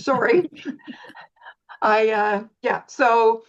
Sorry. Yeah. So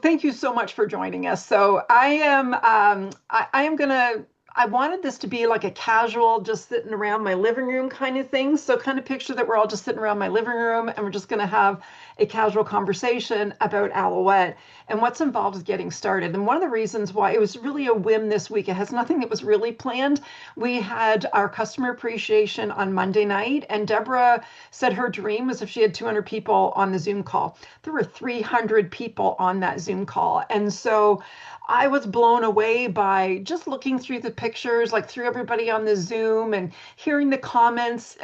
thank you so much for joining us. So I am gonna, I wanted this to be like a casual, just sitting around my living room kind of thing. So kind of picture that we're all just sitting around my living room and we're just gonna have a casual conversation about Aloette and what's involved with getting started. And one of the reasons why it was really a whim this week, it has nothing that was really planned. We had our customer appreciation on Monday night, and Deborah said her dream was if she had 200 people on the Zoom call. There were 300 people on that Zoom call. And so I was blown away by just looking through the pictures, like through everybody on the Zoom and hearing the comments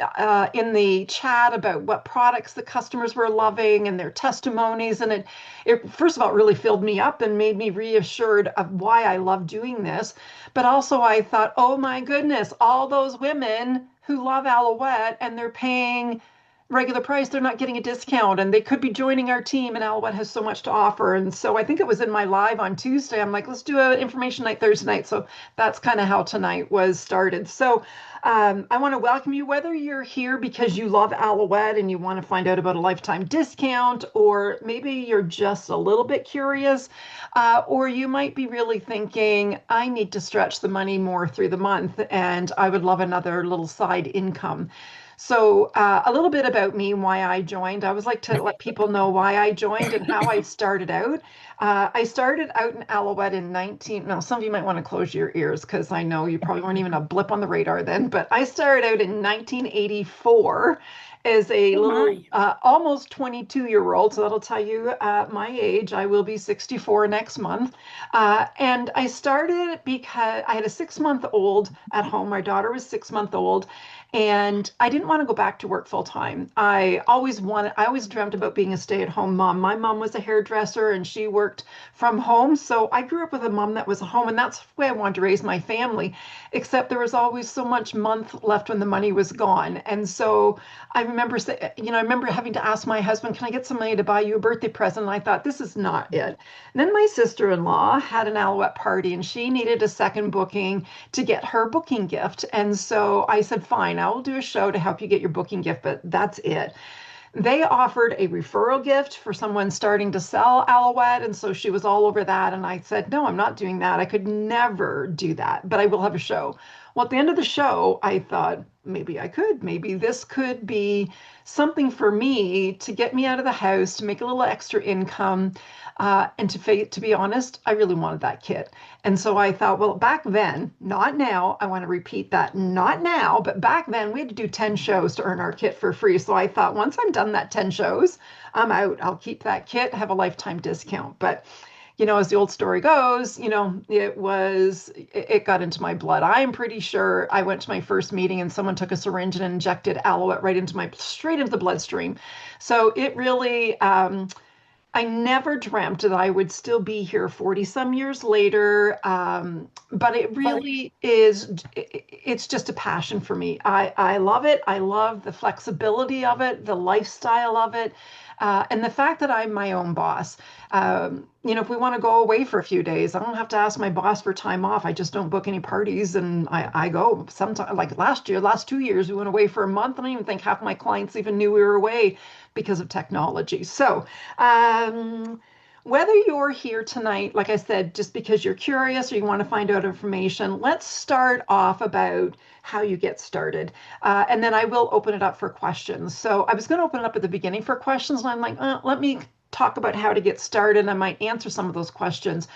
in the chat about what products the customers were loving and their testimonies. And it, first of all, it really filled me up and made me reassured of why I love doing this. But also I thought, oh my goodness, all those women who love Aloette and they're paying regular price, they're not getting a discount and they could be joining our team, and Aloette has so much to offer. And so I think it was in my live on Tuesday. I'm like, let's do an information night Thursday night. So that's kind of how tonight was started. So I want to welcome you, whether you're here because you love Aloette and you want to find out about a lifetime discount, or maybe you're just a little bit curious, or you might be really thinking, I need to stretch the money more through the month and I would love another little side income. So, a little bit about me and why I joined. I always like to let people know why I joined and how I started out. I started out in Aloette in 19. Now, some of you might want to close your ears because I know you probably weren't even a blip on the radar then, but I started out in 1984 as a Oh little, my. almost 22-year-old. So that'll tell you my age. I will be 64 next month. And I started because I had a 6 month old at home. My daughter was 6 month old. And I didn't want to go back to work full time. I always dreamt about being a stay-at-home mom. My mom was a hairdresser and she worked from home. So I grew up with a mom that was home, and that's the way I wanted to raise my family. Except there was always so much month left when the money was gone. And so I remember having to ask my husband, can I get some money to buy you a birthday present? And I thought, this is not it. And then my sister-in-law had an Alouette party and she needed a second booking to get her booking gift. And so I said, fine, I will do a show to help you get your booking gift, but that's it. They offered a referral gift for someone starting to sell Aloette. And so she was all over that. And I said, no, I'm not doing that. I could never do that, but I will have a show. Well, at the end of the show, I thought maybe I could. Maybe this could be something for me to get me out of the house, to make a little extra income. And to be honest, I really wanted that kit. And so I thought, well, back then, not now, I want to repeat that, not now, but back then we had to do 10 shows to earn our kit for free. So I thought, once I'm done that 10 shows, I'm out. I'll keep that kit, have a lifetime discount. But as the old story goes, it got into my blood. I'm pretty sure I went to my first meeting and someone took a syringe and injected Aloette straight into the bloodstream. So it really, I never dreamt that I would still be here 40 some years later. But it really is, it's just a passion for me. I love it. I love the flexibility of it, the lifestyle of it. And the fact that I'm my own boss. If we want to go away for a few days, I don't have to ask my boss for time off. I just don't book any parties and I go. Sometimes, like last 2 years, we went away for a month. I don't even think half my clients even knew we were away because of technology. So, whether you're here tonight, like I said, just because you're curious or you want to find out information, let's start off about how you get started. And then I will open it up for questions. So I was going to open it up at the beginning for questions, and I'm like, let me talk about how to get started. I might answer some of those questions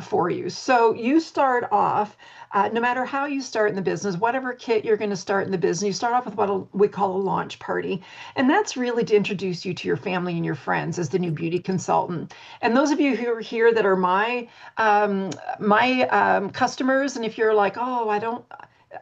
for you. So you start off, no matter how you start in the business, whatever kit you're going to start in the business, you start off with what we call a launch party. And that's really to introduce you to your family and your friends as the new beauty consultant. And those of you who are here that are my customers, and if you're like, oh,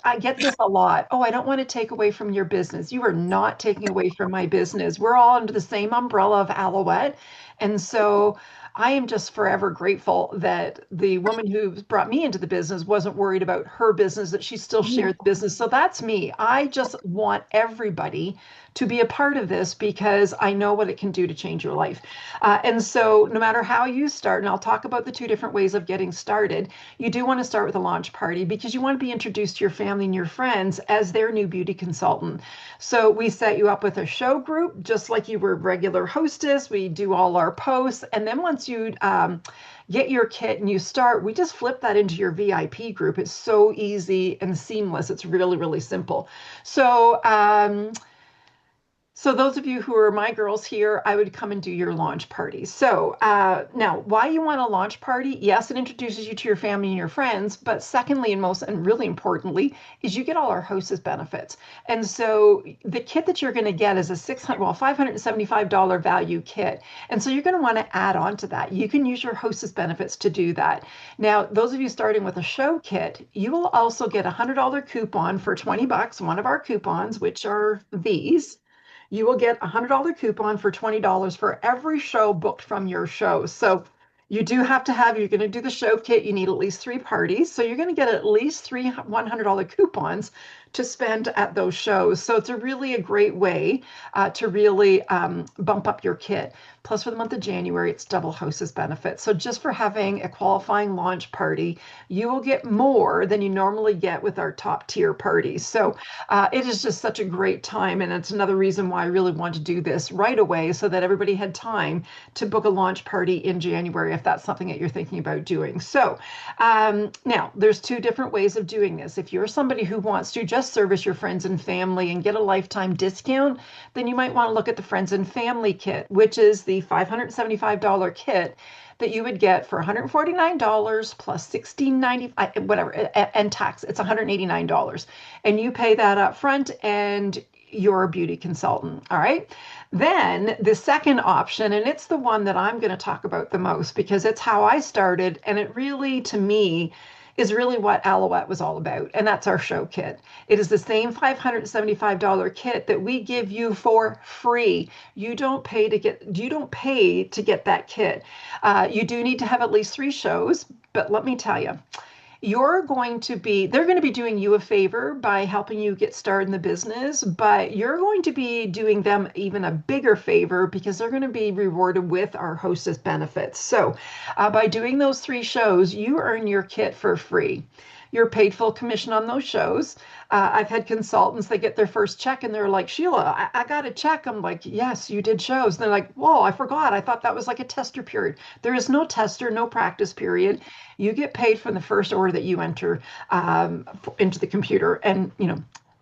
I get this a lot. Oh, I don't want to take away from your business. You are not taking away from my business. We're all under the same umbrella of Aloette. And so I am just forever grateful that the woman who brought me into the business wasn't worried about her business, that she still shared the business. So that's me. I just want everybody to be a part of this because I know what it can do to change your life. And so no matter how you start, and I'll talk about the two different ways of getting started, you do want to start with a launch party because you want to be introduced to your family and your friends as their new beauty consultant. So we set you up with a show group, just like you were regular hostess. We do all our posts. And then once you get your kit and you start, we just flip that into your VIP group. It's so easy and seamless. It's really, really simple. So, so those of you who are my girls here, I would come and do your launch party. So now, why you want a launch party? Yes, it introduces you to your family and your friends. But secondly, and most and really importantly, is you get all our hostess benefits. And so the kit that you're going to get is a $575 value kit. And so you're going to want to add on to that. You can use your hostess benefits to do that. Now, those of you starting with a show kit, you will also get a $100 coupon for 20 bucks, one of our coupons, which are these. You will get a $100 coupon for $20 for every show booked from your show. So you do have to have, you're going to do the show kit, you need at least 3 parties. So you're going to get at least three $100 coupons to spend at those shows. So it's really a great way to really bump up your kit. Plus, for the month of January, it's double hostess benefits. So just for having a qualifying launch party, you will get more than you normally get with our top tier parties. So it is just such a great time. And it's another reason why I really want to do this right away so that everybody had time to book a launch party in January if that's something that you're thinking about doing. So now there's 2 different ways of doing this. If you're somebody who wants to just service your friends and family and get a lifetime discount, then you might want to look at the friends and family kit, which is the $575 kit that you would get for $149 plus $16.95, whatever, and tax. It's $189. And you pay that up front and you're a beauty consultant. All right. Then the second option, and it's the one that I'm going to talk about the most because it's how I started. And it really, to me, is really what Aloette was all about. And that's our show kit. It is the same $575 kit that we give you for free. You don't pay to get that kit. You do need to have at least 3 shows, but let me tell you, they're going to be doing you a favor by helping you get started in the business, but you're going to be doing them even a bigger favor because they're going to be rewarded with our hostess benefits. So by doing those 3 shows, you earn your kit for free. You're paid full commission on those shows. I've had consultants, they get their first check and they're like, Sheila, I got a check. I'm like, yes, you did shows. And they're like, whoa, I forgot. I thought that was like a tester period. There is no tester, no practice period. You get paid from the first order that you enter into the computer. And,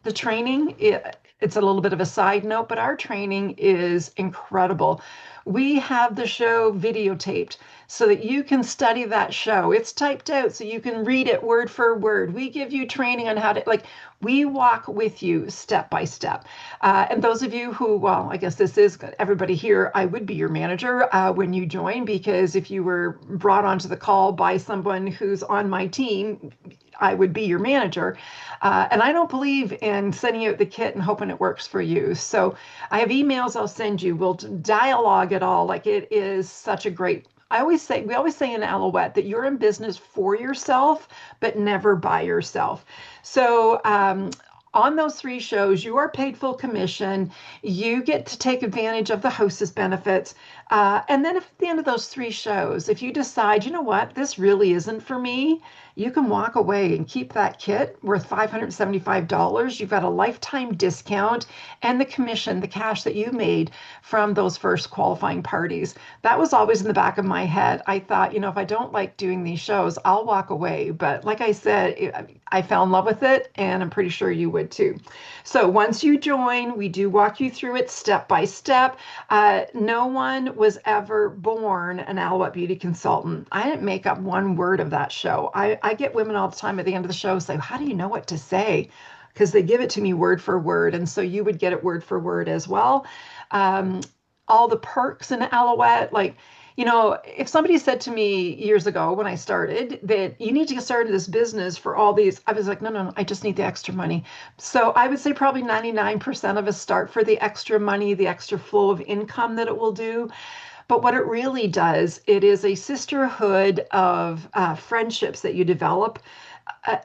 the training, it's a little bit of a side note, but our training is incredible. We have the show videotaped so that you can study that show. It's typed out so you can read it word for word. We give you training on how to, we walk with you step by step. And those of you who, well, I guess this is everybody here, I would be your manager when you join, because if you were brought onto the call by someone who's on my team, I would be your manager. And I don't believe in sending out the kit and hoping it works for you. So I have emails I'll send you. We'll dialogue it all. It is such a great, we always say in Aloette that you're in business for yourself, but never by yourself. So on those 3 shows, you are paid full commission. You get to take advantage of the hostess benefits. And then if at the end of those 3 shows, if you decide, you know what, this really isn't for me, you can walk away and keep that kit worth $575. You've got a lifetime discount and the commission, the cash that you made from those first qualifying parties. That was always in the back of my head. I thought, if I don't like doing these shows, I'll walk away. But like I said, I fell in love with it, and I'm pretty sure you would too. So once you join, we do walk you through it step by step. No one was ever born an Aloette beauty consultant. I didn't make up one word of that show. I get women all the time at the end of the show say, how do you know what to say? Because they give it to me word for word. And so you would get it word for word as well. All the perks in Aloette, if somebody said to me years ago when I started that you need to get started in this business for all these, I was like, no, I just need the extra money. So I would say probably 99% of us start for the extra money, the extra flow of income that it will do. But what it really does, it is a sisterhood of friendships that you develop.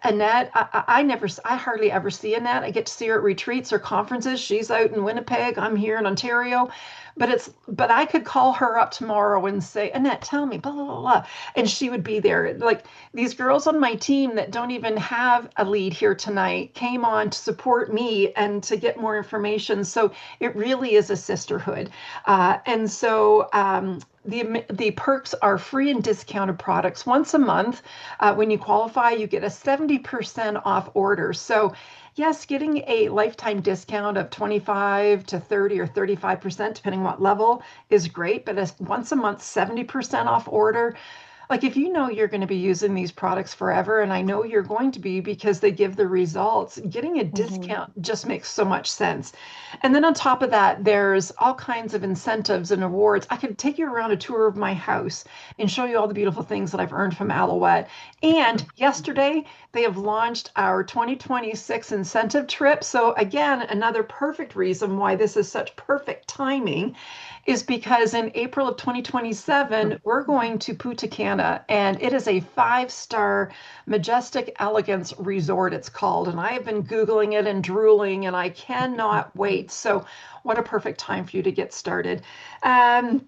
Annette, I hardly ever see Annette. I get to see her at retreats or conferences. She's out in Winnipeg. I'm here in Ontario. but I could call her up tomorrow and say, Annette, tell me, blah, blah, blah, blah. And she would be there. Like these girls on my team that don't even have a lead here tonight came on to support me and to get more information. So it really is a sisterhood. The perks are free and discounted products once a month. When you qualify, you get a 70% off order. So yes, getting a lifetime discount of 25 to 30 or 35%, depending what level, is great. But a once a month, 70% off order, like if you know you're going to be using these products forever, and I know you're going to be because they give the results, getting a Mhm. discount just makes so much sense. And then on top of that, there's all kinds of incentives and awards. I could take you around a tour of my house and show you all the beautiful things that I've earned from Aloette. And yesterday, they have launched our 2026 incentive trip. So, again, another perfect reason why this is such perfect timing is because in April of 2027, we're going to Punta Cana, and it is a five-star majestic elegance resort, it's called. And I have been Googling it and drooling, and I cannot wait. So, what a perfect time for you to get started. Um,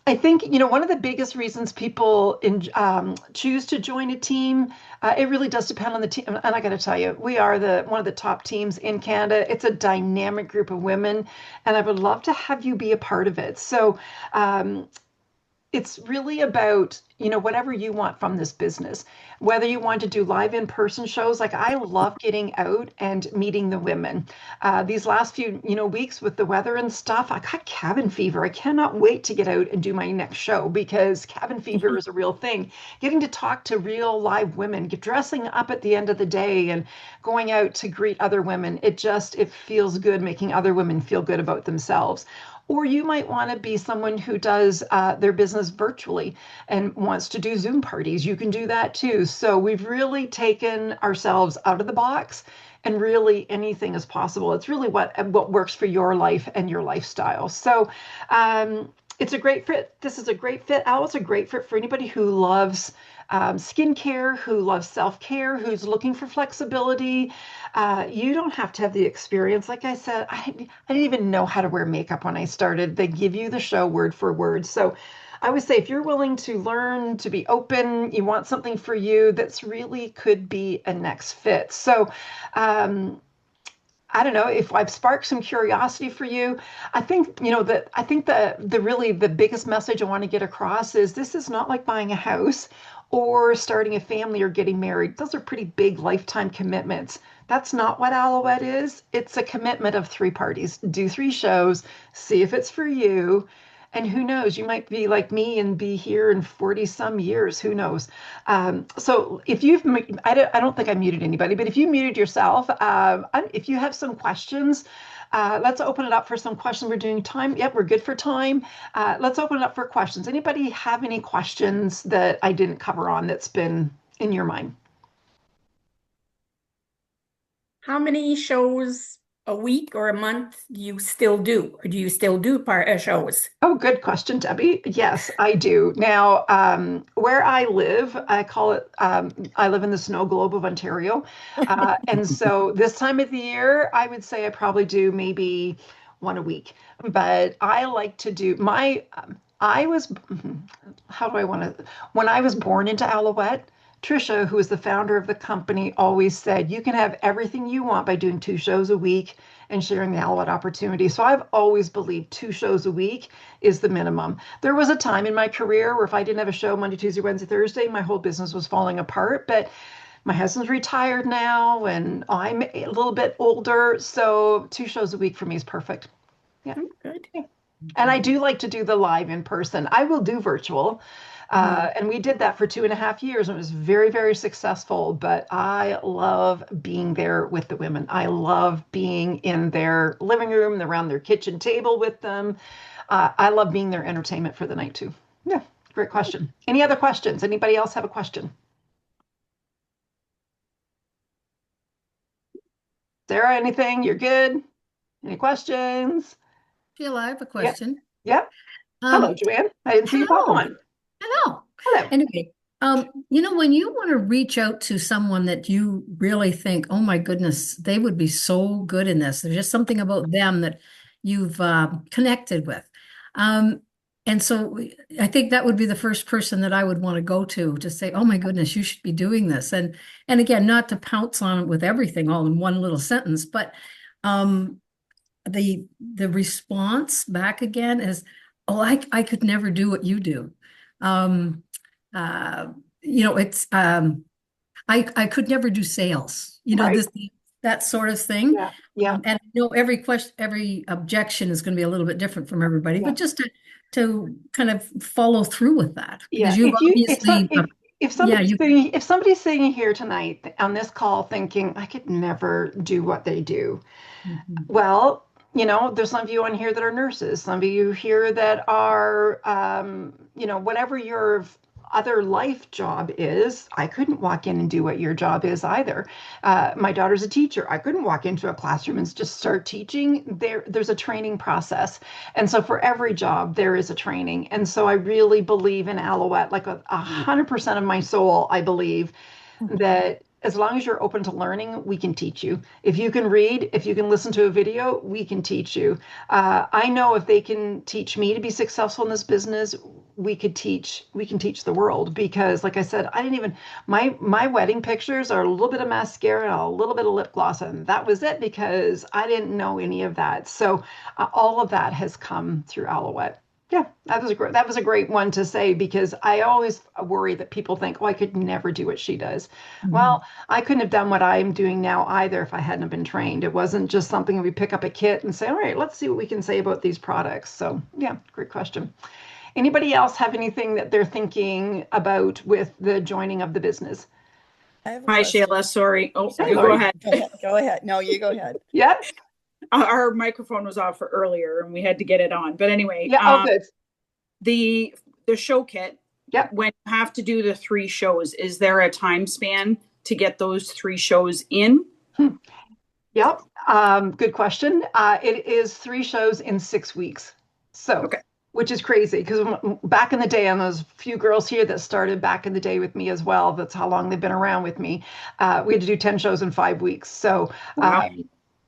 I think, one of the biggest reasons people choose to join a team, it really does depend on the team. And I got to tell you, we are one of the top teams in Canada. It's a dynamic group of women, and I would love to have you be a part of it. So, um, it's really about whatever you want from this business, whether you want to do live in-person shows. Like I love getting out and meeting the women. These last few weeks with the weather and stuff, I got cabin fever. I cannot wait to get out and do my next show because cabin fever is a real thing. Getting to talk to real live women, dressing up at the end of the day and going out to greet other women, it feels good, making other women feel good about themselves. Or you might want to be someone who does their business virtually and wants to do Zoom parties. You can do that too. So we've really taken ourselves out of the box, and really anything is possible. It's really what works for your life and your lifestyle. So it's a great fit. This is a great fit. Al, it's a great fit for anybody who loves skincare, who loves self-care, who's looking for flexibility. You don't have to have the experience. Like I said, I didn't even know how to wear makeup when I started. They give you the show word for word. So I would say if you're willing to learn, to be open, you want something for you that's really could be a next fit. So um, I don't know if I've sparked some curiosity for you. I think the really the biggest message I want to get across is this is not like buying a house or starting a family or getting married. Those are pretty big lifetime commitments. That's not what Alouette is. It's a commitment of three parties. Do three shows, see if it's for you. And who knows, you might be like me and be here in 40 some years. Who knows? So if I don't think I muted anybody, but if you muted yourself, if you have some questions, let's open it up for some questions. We're doing time. Yep, we're good for time. Let's open it up for questions. Anybody have any questions that I didn't cover on that's been in your mind? How many shows a week or a month do you still do? Or do you still do part shows? Oh, good question, Debbie. Yes, I do. Now, where I live, I live in the snow globe of Ontario. And so this time of the year, I would say I probably do maybe one a week. But I like to do I was, how do I want to, when I was born into Alouette, Trisha, who is the founder of the company, always said, you can have everything you want by doing two shows a week and sharing the Alouette opportunity. So I've always believed two shows a week is the minimum. There was a time in my career where if I didn't have a show Monday, Tuesday, Wednesday, Thursday, my whole business was falling apart. But my husband's retired now and I'm a little bit older. So two shows a week for me is perfect. Yeah. Good. Yeah. And I do like to do the live in person. I will do virtual. Mhm. And we did that for 2.5 years, and it was very, very successful. But I love being there with the women. I love being in their living room, around their kitchen table with them. I love being their entertainment for the night too. Yeah, great question. Any other questions? Anybody else have a question? Sarah, anything? You're good? Any questions? Sheila, I have a Yep. question. Yep. Hello, Um, Joanne. I didn't see you pop hello. on. Hello. Hello. Anyway, when you want to reach out to someone that you really think, oh my goodness, they would be so good in this. There's just something about them that you've connected with. Um, and so I think that would be the first person that I would want to go to say, "Oh my goodness, you should be doing this." And again, not to pounce on it with everything all in one little sentence, but um, the response back again is, "Oh, I could never do what you do." Um, uh, it's I could never do sales. Right. That sort of thing. Yeah. Yeah. And I know every objection is going to be a little bit different from everybody, Yeah. but just to kind of follow through with that Yeah. because you've If you obviously, yeah, you. if somebody's sitting here tonight on this call thinking I could never do what they do, Mhm. well, there's some of you on here that are nurses, some of you here that are, whatever your other life job is. I couldn't walk in and do what your job is either. My daughter's a teacher. I couldn't walk into a classroom and just start teaching. There's a training process. And so for every job, there is a training. And so I really believe in Aloette, like 100% of my soul, I believe that as long as you're open to learning, we can teach you. If you can read, if you can listen to a video, we can teach you. I know if they can teach me to be successful in this business, we can teach the world because, like I said, I didn't even my wedding pictures are a little bit of mascara and a little bit of lip gloss, and that was it because I didn't know any of that. So all of that has come through Alouette. Yeah, that was a great one to say because I always worry that people think, oh, I could never do what she does. Mhm. Well, I couldn't have done what I'm doing now either if I hadn't been trained. It wasn't just something we pick up a kit and say, all right, let's see what we can say about these products. So yeah, great question. Anybody else have anything that they're thinking about with the joining of the business? I have a Hi, question. Sheila. Sorry. Oh, Hey, you go Sorry. Lori. ahead. Go ahead. Go ahead. No, you go ahead. Yeah, Our microphone was off for earlier and we had to get it on. But anyway, yeah. Oh, good. the show kit, Yep. when you have to do the 3 shows, is there a time span to get those 3 shows in? Yep. Good question. It is 3 shows in 6 weeks. So, Okay. which is crazy because back in the day, and those few girls here that started back in the day with me as well, that's how long they've been around with me. We had to do 10 shows in 5 weeks. So, Wow.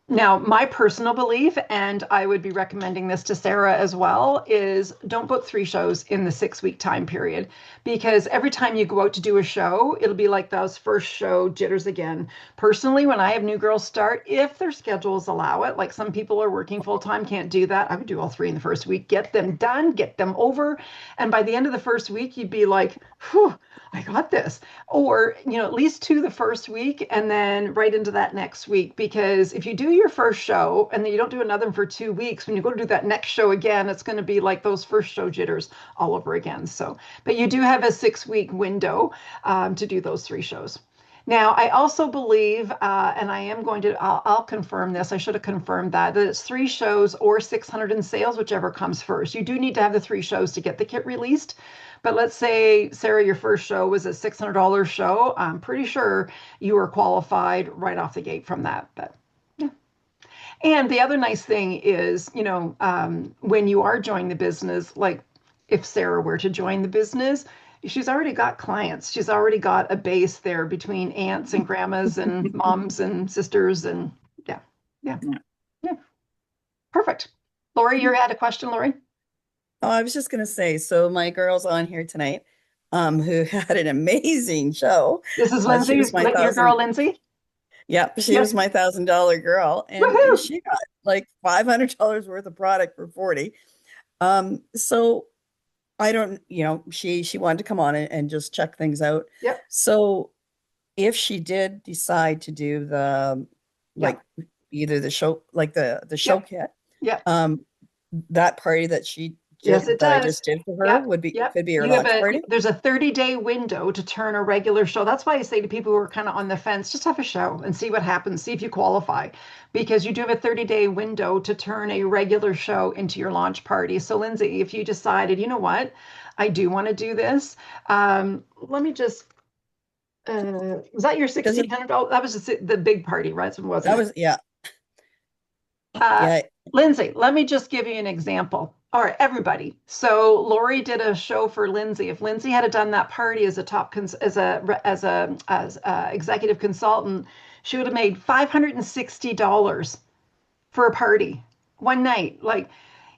now, my personal belief, and I would be recommending this to Sarah as well, is don't book 3 shows in the 6 week time period because every time you go out to do a show, it'll be like those first show jitters again. Personally, when I have new girls start, if their schedules allow it, like some people are working full time, can't do that. I would do all 3 in the first week, get them done, get them over. And by the end of the first week, you'd be like, whew, I got this. Or, at least 2 the first week and then right into that next week. Because if you do your first show and then you don't do another for 2 weeks, when you go to do that next show again, it's going to be like those first show jitters all over again. So, but you do have a 6 week window to do those 3 shows. Now, I also believe, and I'll confirm this. I should have confirmed that it's 3 shows or 600 in sales, whichever comes first. You do need to have the 3 shows to get the kit released. But let's say, Sarah, your first show was a $600 show. I'm pretty sure you were qualified right off the gate from that. But yeah. And the other nice thing is, when you are joining the business, like if Sarah were to join the business, she's already got clients. She's already got a base there between aunts and grandmas and moms and sisters. And yeah, yeah, Yeah. yeah. Perfect. Lori, you had a question, Lori? Oh, I was just going to say, so my girl's on here tonight, who had an amazing show. This is She Lindsay, was my your girl, Lindsay. Yep, she was Yes. my $1,000 girl, and Woohoo! she got like $500 worth of product for 40. So I don't, she wanted to come on and just check things out. Yep. So if she did decide to do the like either the show, like the show Yep. kit, Yep. that party that she Yes, it that I does. just did for her Yep. would be Yep. could be her You have launch party. there's a 30-day window to turn a regular show. That's why I say to people who are kind of on the fence, just have a show and see what happens, see if you qualify. Because you do have a 30-day window to turn a regular show into your launch party. So Lindsay, if you decided, you know what, I do want to do this, let me just was that your Does it? $1,600? That was just the big party, right? Wasn't That it? was yeah. Uh, Yeah. Lindsay, let me just give you an example. All right, everybody. So Lori did a show for Lindsay. If Lindsay had done that party as a executive consultant, she would have made $560 for a party one night. Like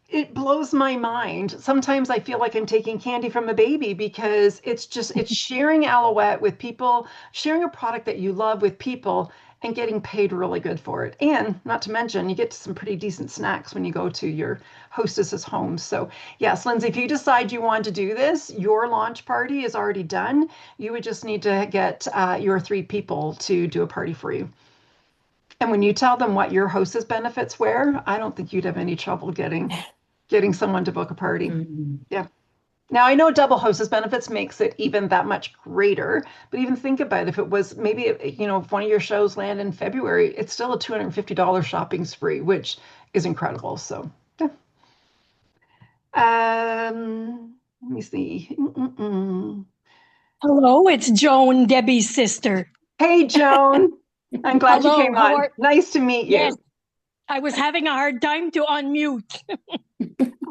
it blows my mind. Sometimes I feel like I'm taking candy from a baby because it's sharing Aloette with people, sharing a product that you love with people and getting paid really good for it. And not to mention, you get some pretty decent snacks when you go to your hostess's home. So yes, Lindsay, if you decide you want to do this, your launch party is already done. You would just need to get your 3 people to do a party for you. And when you tell them what your hostess benefits were, I don't think you'd have any trouble getting someone to book a party. Mhm. Yeah. Now I know double hostess benefits makes it even that much greater, but even think about it, if it was maybe, if one of your shows land in February, it's still a $250 shopping spree, which is incredible. So yeah. Let me see. Hello, it's Joan, Debbie's sister. Hey, Joan. I'm glad you Hello, came how on. are? Nice to meet you. Yes, I was having a hard time to unmute.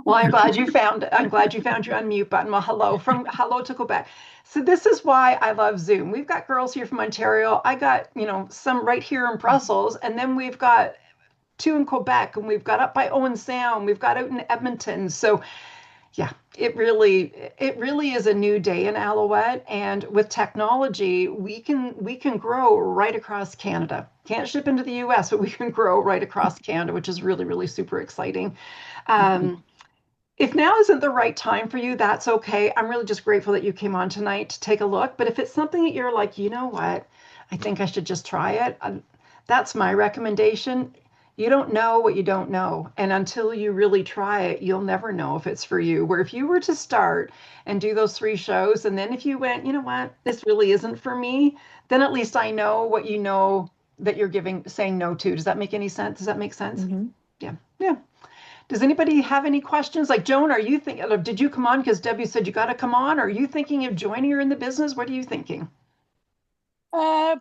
Well, I'm glad you found your unmute button. Well, hello to Quebec. So this is why I love Zoom. We've got girls here from Ontario. I got, some right here in Brussels, and then we've got 2 in Quebec, and we've got up by Owen Sound, we've got out in Edmonton. So yeah, it really is a new day in Alouette, and with technology, we can grow right across Canada. Can't ship into the US, but we can grow right across Canada, which is really, really super exciting. Um, if now isn't the right time for you, that's okay. I'm really just grateful that you came on tonight to take a look. But if it's something that you're like, you know what, I think I should just try it, that's my recommendation. You don't know what you don't know. And until you really try it, you'll never know if it's for you. Where if you were to start and do those 3 shows, and then if you went, you know what, this really isn't for me, then at least I know what you know that you're saying no to. Does that make any sense? Does that make sense? Mhm. Yeah. Yeah. Does anybody have any questions? Like Joan, are you thinking, did you come on because Debbie said you got to come on? Are you thinking of joining her in the business? What are you thinking?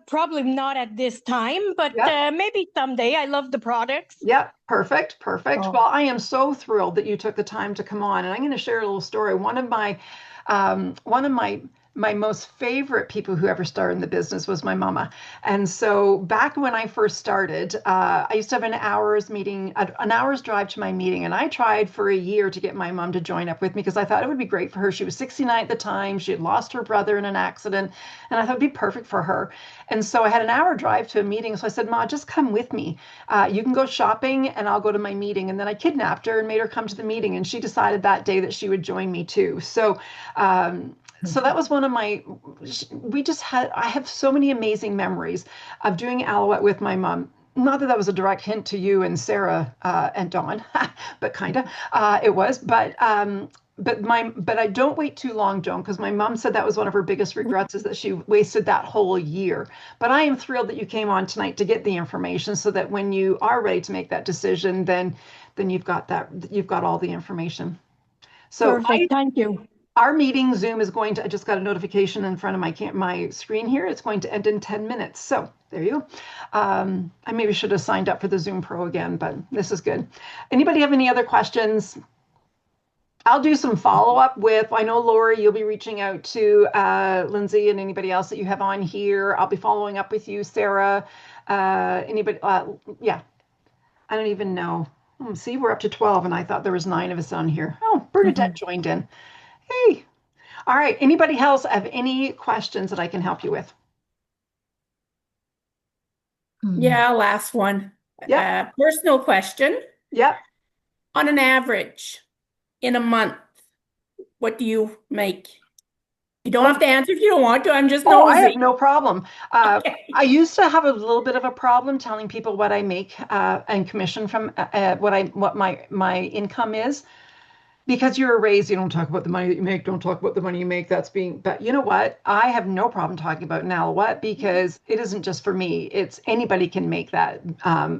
Probably not at this time, but Yep. maybe someday. I love the products. Yep. Perfect. Perfect. Oh. Well, I am so thrilled that you took the time to come on. And I'm going to share a little story. One of my most favorite people who ever started in the business was my mama. And so back when I first started, I used to have an hour's drive to my meeting. And I tried for a year to get my mom to join up with me because I thought it would be great for her. She was 69 at the time. She had lost her brother in an accident. And I thought it'd be perfect for her. And so I had an hour drive to a meeting. So I said, Ma, just come with me. You can go shopping and I'll go to my meeting. And then I kidnapped her and made her come to the meeting. And she decided that day that she would join me too. So that was one of I have so many amazing memories of doing Aloette with my mom. Not that that was a direct hint to you and Sarah and Dawn, but kind of it was. But I don't wait too long, Joan, because my mom said that was one of her biggest regrets is that she wasted that whole year. But I am thrilled that you came on tonight to get the information so that when you are ready to make that decision, then you've got all the information. So Perfect. Thank you. our meeting, Zoom is going to, I just got a notification in front of my screen here. It's going to end in 10 minutes. So there you go. I maybe should have signed up for the Zoom Pro again, but this is good. Anybody have any other questions? I'll do some follow-up I know Lori, you'll be reaching out to Lindsay and anybody else that you have on here. I'll be following up with you, Sarah. Anybody, yeah, I don't even know. See, we're up to 12 and I thought there was 9 of us on here. Oh, Bernadette joined in. Hey, all right. Anybody else have any questions that I can help you with? Yeah, last one. Yep. Personal question. Yep. On an average, in a month, what do you make? You don't have to answer if you don't want to. I'm just Oh, I have nosy. no problem. Okay. I used to have a little bit of a problem telling people what I make and commission from what my income is. Because you're raised, you don't talk about the money that you make, don't talk about the money you make. But you know what? I have no problem talking about now what because it isn't just for me. It's anybody can make that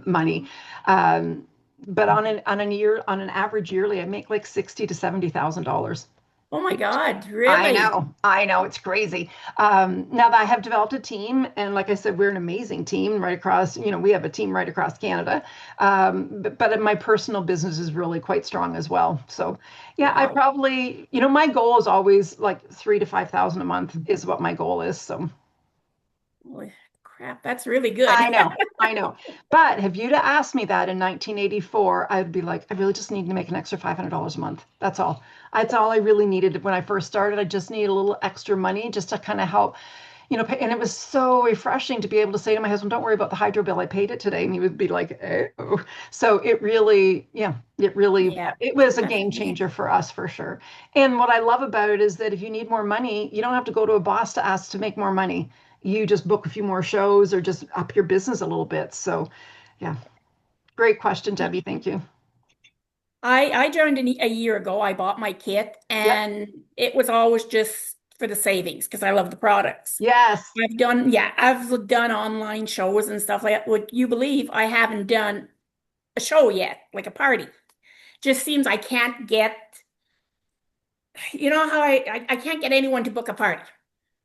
money. But on an average yearly, I make like $60,000 to $70,000. Oh my God, really? I know, it's crazy. Now that I have developed a team, and like I said, we're an amazing team right across, we have a team right across Canada. But my personal business is really quite strong as well. So yeah, I Wow. probably, my goal is always like 3,000 to 5,000 a month is what my goal is. So Holy crap, that's really good. I know, I know. But have you to asked me that in 1984, I'd be like, I really just need to make an extra $500 a month. That's all. That's all I really needed when I first started. I just needed a little extra money just to kind of help, pay. And it was so refreshing to be able to say to my husband, don't worry about the hydro bill. I paid it today. And he would be like, oh. So it really, Yeah, it was a game definitely. changer for us for sure. And what I love about it is that if you need more money, you don't have to go to a boss to ask to make more money. You just book a few more shows or just up your business a little bit. So, yeah, great question, Debbie. Thank you. I joined a year ago. I bought my kit, Yep. and it was always just for the savings because I love the products. Yes. I've done online shows and stuff like that. Would you believe I haven't done a show yet, like a party? Just seems I can't get, you know how I can't get anyone to book a party.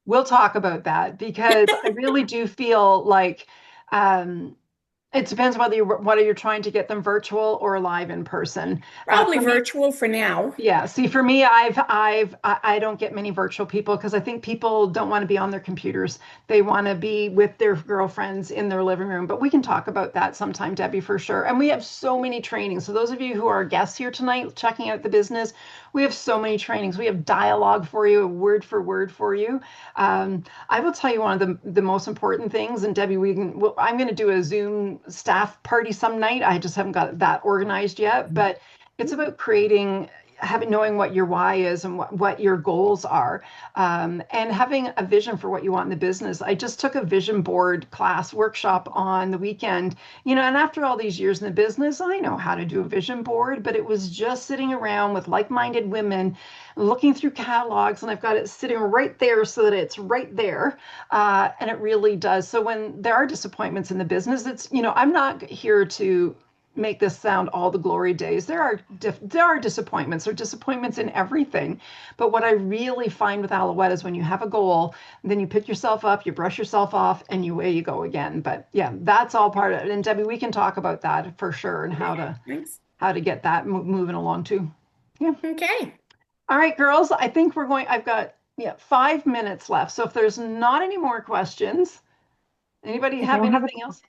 We'll talk about that because I really do feel like it depends whether you're trying to get them virtual or live in person. Probably For me, virtual for now. yeah. See, for me, I don't get many virtual people because I think people don't want to be on their computers. They want to be with their girlfriends in their living room. But we can talk about that sometime, Debbie, for sure. And we have so many trainings. So those of you who are guests here tonight, checking out the business, we have so many trainings. We have dialogue for you, word for word for you. I will tell you one of the most important things. And Debbie, I'm going to do a Zoom staff party some night. I just haven't got that organized yet, but it's about knowing what your why is and what your goals are, and having a vision for what you want in the business. I just took a vision board class workshop on the weekend, and after all these years in the business, I know how to do a vision board, but it was just sitting around with like-minded women looking through catalogs, and I've got it sitting right there so that it's right there. And it really does. So when there are disappointments in the business, I'm not here to make this sound all the glory days. There are disappointments. There are disappointments in everything. But what I really find with Aloette is when you have a goal, then you pick yourself up, you brush yourself off, and away you go again. But yeah, that's all part of it. And Debbie, we can talk about that for sure and Thanks. how to get that moving along too. Yeah. Okay. All right, girls. I think I've got 5 minutes left. So if there's not any more questions, anybody have anything else?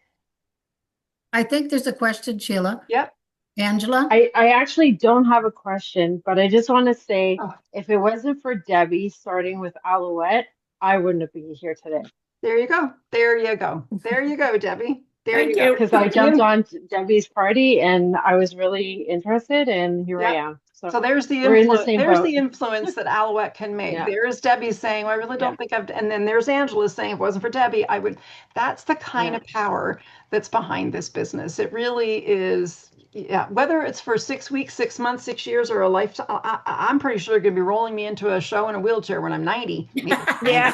I think there's a question, Sheila. Yep. Angela? I actually don't have a question, but I just want to say Oh, if it wasn't for Debbie starting with Alouette, I wouldn't have been here today there you go. There you go. There you go, Debbie. There Thank you go. you. because I jumped on Debbie's party and I was really interested, and here I Yep. am. So So there's the we're in the influence. same There's boat. the influence that Alouette can make. Yeah. There's Debbie saying, "Well, I really don't Yeah. think I've." And then there's Angela saying, "If it wasn't for Debbie, I would." That's the kind Yeah. of power that's behind this business. It really is. Yeah. Whether it's for 6 weeks, 6 months, 6 years, or a lifetime, I'm pretty sure they're going to be rolling me into a show in a wheelchair when I'm 90. Maybe. Yeah.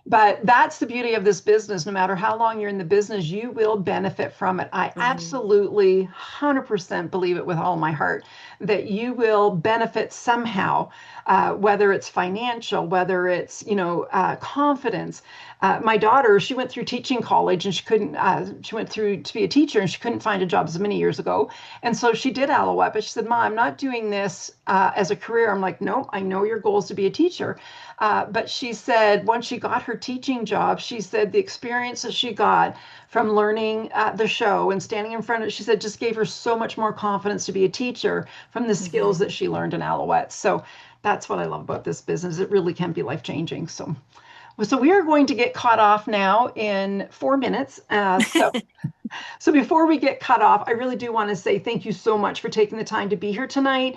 But that's the beauty of this business. No matter how long you're in the business, you will benefit from it. I absolutely 100% believe it with all my heart that you will benefit somehow, whether it's financial, whether it's, confidence. My daughter, she went through teaching college and she went through to be a teacher and she couldn't find a job as many years ago. And so she did Aloette, but she said, "Mom, I'm not doing this as a career." I'm like, "No, I know your goal is to be a teacher." But she said once she got her teaching job, she said the experience that she got from learning the show and standing in front of it, she said just gave her so much more confidence to be a teacher from the skills that she learned in Alouette. So that's what I love about this business. It really can be life-changing. So we are going to get caught off now in 4 minutes. So before we get cut off, I really do want to say thank you so much for taking the time to be here tonight,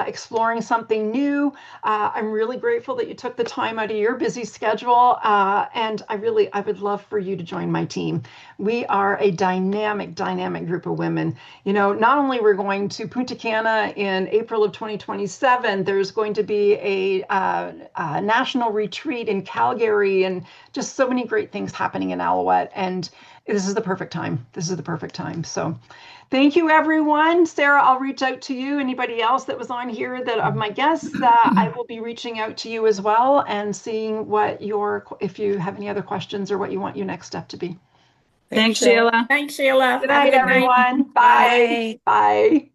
exploring something new. I'm really grateful that you took the time out of your busy schedule, and I would love for you to join my team. We are a dynamic group of women. Not only we're going to Punta Cana in April of 2027, there's going to be a national retreat in Calgary, and just so many great things happening in Alouette. And this is the perfect time. This is the perfect time. So thank you, everyone. Sarah, I'll reach out to you. Anybody else that was on here that of my guests, I will be reaching out to you as well and seeing if you have any other questions or what you want your next step to be. Thanks, Sheila. Thanks, Sheila. Good Have a night, good night. everyone. Bye. Bye.